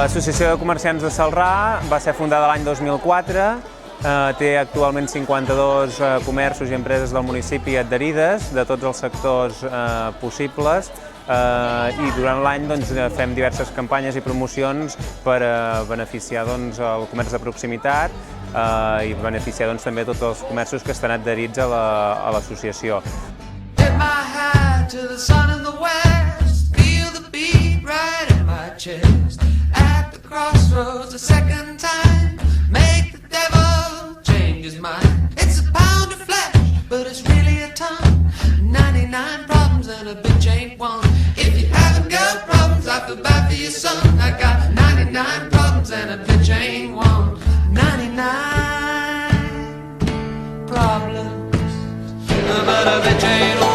L'Associació de Comerciants de Celrà va ser fundada l'any 2004, té actualment 52 comerços i empreses del municipi adherides, de tots els sectors possibles, i durant l'any fem diverses campanyes i promocions per beneficiar el comerç de proximitat i beneficiar també tots els comerços que estan adherits a l'associació. At the crossroads a second time, make the devil change his mind. It's a pound of flesh, but it's really a ton. 99 problems and a bitch ain't one. If you haven't got problems, I feel bad for your son. I got 99 problems and a bitch ain't one. 99 problems, but a bitch ain't one.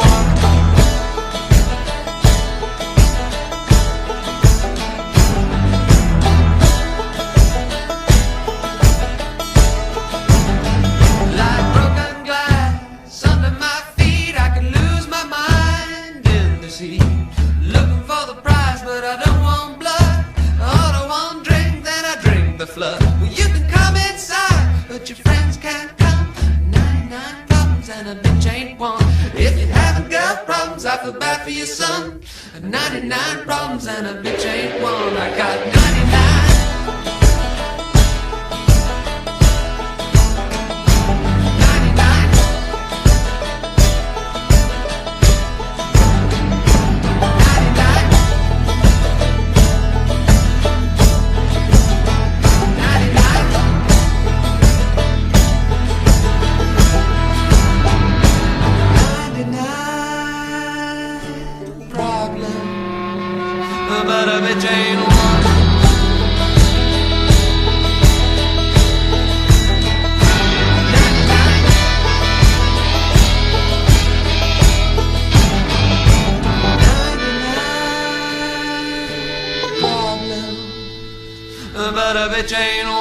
Looking for the prize, but I don't want blood. I don't want drink, then I drink the flood. Well, you can come inside, but your friends can't come. 99 problems and a bitch ain't one. If you haven't got problems, I feel bad for your son. 99 problems and a bitch ain't one. I got 99. But a bitch ain't one. But a bitch ain't one.